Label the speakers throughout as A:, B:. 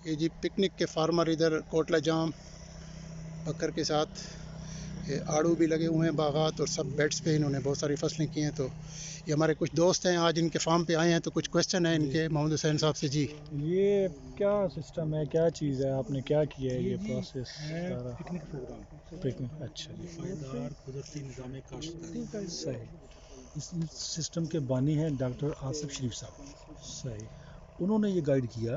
A: یہ جی پکنک کے فارمر ادھر کوٹلہ جام بکر کے ساتھ یہ آڑو بھی لگے ہوئے ہیں باغات، اور سب بیڈس پہ انہوں نے بہت ساری فصلیں کی ہیں. تو یہ ہمارے کچھ دوست ہیں آج ان کے فارم پہ آئے ہیں، تو کچھ کوشچن ہیں ان کے محمد حسین صاحب سے. جی
B: یہ کیا سسٹم ہے، کیا چیز ہے، آپ نے کیا کیا ہے؟ یہ پروسیس
C: پکنک پروگرام
B: پکنک. اچھا جی،
C: پائیدار قدرتی نظام کاشتکاری.
B: صحیح.
D: اس سسٹم کے بانی ہیں ڈاکٹر آصف شریف صاحب.
B: صحیح.
D: انہوں نے یہ گائیڈ کیا،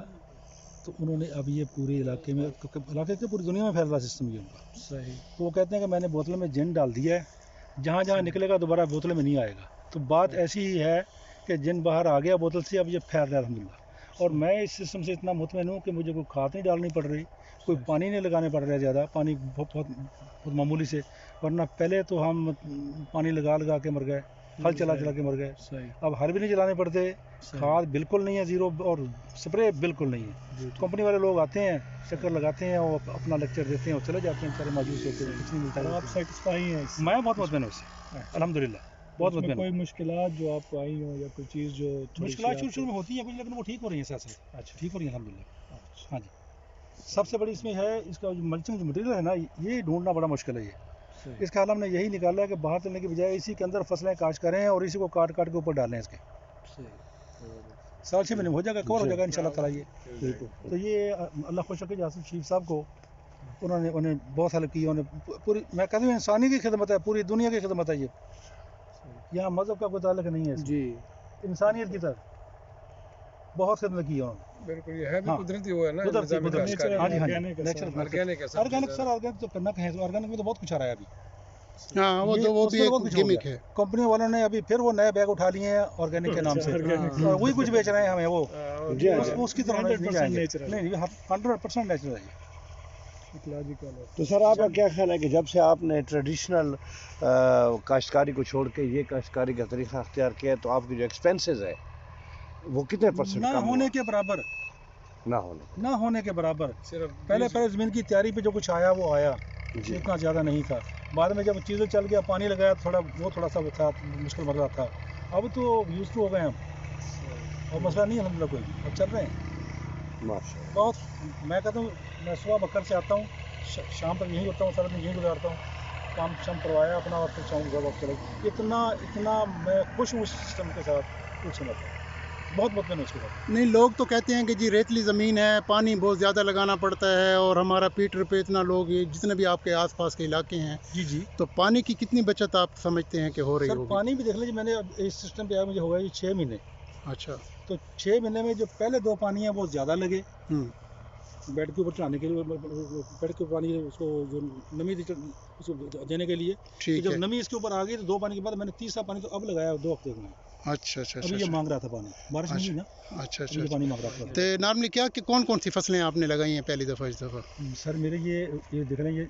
D: تو انہوں نے اب یہ پورے علاقے میں پوری دنیا میں پھیل رہا سسٹم یہ ان کا.
B: صحیح.
D: تو وہ کہتے ہیں کہ میں نے بوتل میں جن ڈال دیا ہے، جہاں جہاں نکلے گا دوبارہ بوتل میں نہیں آئے گا. تو بات ایسی ہی ہے کہ جن باہر آ گیا بوتل سے، اب یہ پھیل رہا ہے الحمدللہ. اور میں اس سسٹم سے اتنا مطمئن ہوں کہ مجھے کوئی کھاد نہیں ڈالنی پڑ رہی، کوئی پانی نہیں لگانے پڑ رہا زیادہ، پانی بہت معمولی سے. ورنہ پہلے تو ہم پانی لگا لگا کے مر گئے، ہل چلا چلا کے مر گئے. اب ہل بھی نہیں چلانے پڑتے، کھاد بالکل نہیں ہے زیرو، اور سپرے بالکل نہیں ہے. کمپنی والے لوگ آتے ہیں، چکر لگاتے ہیں، وہ اپنا لیکچر دیتے ہیں اور چلے جاتے ہیں، سارے مایوس ہوتے ہیں، کچھ نہیں ملتا.
B: آپ سیٹسفائی ہیں؟
D: میں بہت مطمئن ہوں اس سے الحمدللہ، بہت مطمئن ہوں.
B: کوئی مشکلات جو آپ کو آئی ہوں یا کوئی چیز جو
D: مشکلات شروع میں ہوتی ہیں کچھ، لیکن وہ ٹھیک ہو رہی ہیں ساتھ ساتھ.
B: اچھا
D: ٹھیک ہو رہی ہیں الحمدللہ. ہاں جی. سب سے بڑی اس میں ہے اس کا جو ملچنگ جو مٹیریل ہے نا، یہ ڈھونڈنا بڑا مشکل ہے. یہ اس کا حل ہم نے یہی نکالا ہے کہ باہر چلنے کی بجائے اسی کے اندر فصلیں کاشت کریں اور اسی کو کاٹ کاٹ کے اوپر ڈالیں. اس کے سال 6 مہینے میں ہو جائے گا، کور ہو جائے گا انشاءاللہ تعالیٰ. یہ تو یہ اللہ خوش رکھے آصف شریف صاحب کو، انہیں بہت ہیلپ کی. انہیں پوری، میں کہتا ہوں انسانی کی خدمت ہے، پوری دنیا کی خدمت ہے. یہ یہاں مذہب کا کوئی تعلق نہیں ہے
B: جی،
D: انسانیت کی طرف بہت خدمت کی ہے انہوں نے.
C: بالکل یہ ہے بھی قدرتی وہ ہے نا،
D: قدرتی
C: نظام کاشتکاری.
D: ہاں جی ہاں جی،
C: آرگینک ہے سب
D: آرگینک سر، آرگینک تو کرنا کہیں، آرگینک میں تو بہت کچھ آ رہا ہے ابھی.
A: ہاں، وہ بھی ایک گیمک ہے.
D: کمپنی والوں نے ابھی پھر وہ نئے بیگ اٹھا لیے ہیں آرگینک کے نام سے، اور وہی کچھ بیچ رہے ہیں ہمیں. وہ اس کی طرح نہیں جائیں گے. نہیں، 100% نیچرل ہے.
E: تو سر آپ کا کیا خیال ہے کہ جب سے آپ نے ٹریڈیشنل کاشتکاری کو چھوڑ کے یہ کاشتکاری کا طریقہ اختیار کیا ہے، تو آپ کی جو ایکسپینسز ہے وہ کتنے پرسنٹ
D: نہ
E: کم
D: ہونے کے برابر، نہ ہونے کے برابر. پہلے زمین کی تیاری پہ جو کچھ آیا وہ آیا، اتنا زیادہ نہیں تھا. بعد میں جب چیزیں چل گیا، پانی لگایا، تھوڑا سا تھا، مشکل مسئلہ تھا. اب تو یوز ٹو ہو گئے ہم، اور مسئلہ نہیں الحمدللہ کوئی. اب چل رہے ہیں بہت. میں کہتا ہوں میں صبح بکر سے آتا ہوں، شام تک یہیں ہوتا ہوں، سارا دن یہیں گزارتا ہوں. کام شام کروایا اپنا، اور پھر شام کو وقت چلے. اتنا میں خوش ہوں اس سسٹم کے ساتھ، کچھ نہیں. بہت مطمئن ہوں اس کے ساتھ.
A: نہیں، لوگ تو کہتے ہیں کہ جی ریتلی زمین ہے، پانی بہت زیادہ لگانا پڑتا ہے، اور ہمارا پیٹر پہ اتنا لوگ جتنے بھی آپ کے آس پاس کے علاقے ہیں.
D: جی
A: تو پانی کی کتنی بچت آپ سمجھتے ہیں کہ ہو رہی
D: سر؟
A: ہوگی؟
D: پانی بھی دیکھ لیجیے، میں نے اس سسٹم پہ آیا مجھے ہو گیا 6 مہینے.
A: اچھا.
D: تو 6 مہینے میں جو پہلے 2 پانی ہیں وہ زیادہ لگے بیڈ کے اوپر چڑھانے کے لیے، بیڈ کے پانی اس کو جو نمی اس کو دینے کے لیے. جب نمی اس کے اوپر آ گئی تو 2 پانی کے بعد میں نے تیسرا پانی تو اب لگایا 2 ہفتے میں.
A: اچھا.
D: ابھی یہ مانگ رہا تھا پانی، بارش نہیں ہوئی نا.
A: اچھا.
D: یہ پانی مانگ رہا تھا.
A: تو نارملی کیا کہ کون سی فصلیں آپ نے لگائی ہیں پہلی دفعہ اس دفعہ؟
D: سر میرے یہ دیکھ رہے ہیں، یہ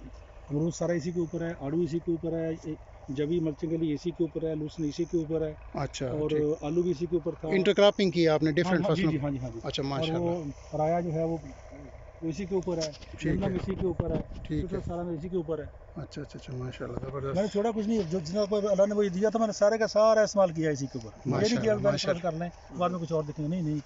D: امرود سارا اسی کے اوپر ہے، آڑو اسی کے اوپر ہے، جبی مرچیں کے لیے اسی کے اوپر ہے، لوسن اسی کے اوپر ہے.
A: اچھا.
D: اور آلو بھی اسی کے اوپر تھا.
A: انٹر کراپنگ کی آپ نے ڈفرینٹ فصلوں؟
D: ہاں جی.
A: اچھا،
D: اور
A: ماشاءاللہ.
D: وہ پرایا جو ہے وہ اسی کے اوپر ہے، گندم اسی کے اوپر ہے، ٹوٹل سارا اسی کے اوپر ہے.
A: اچھا. ماشاءاللہ، زبردست.
D: میں نے چھوڑا کچھ نہیں، جو جتنا اللہ نے وہی دیا تھا میں نے سارے کا سارا استعمال کیا اسی کے اوپر. یہ نہیں کیا کر لیں بعد میں کچھ اور دیکھیں. نہیں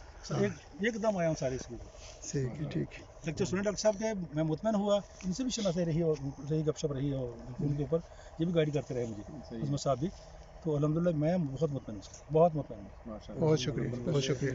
D: ایک دم آیا ہوں سارے اس کے اوپر.
A: ٹھیک.
D: لیکچر سنے ڈاکٹر صاحب کے، میں مطمئن ہوا. ان سے بھی شناخت رہی گپ شپ رہی اور ان کے اوپر یہ بھی گائیڈ کرتے رہے مجھے عظمت صاحب بھی. تو الحمدللہ میں بہت مطمئن ہوں، بہت مطمئن ہوں.
A: بہت شکریہ.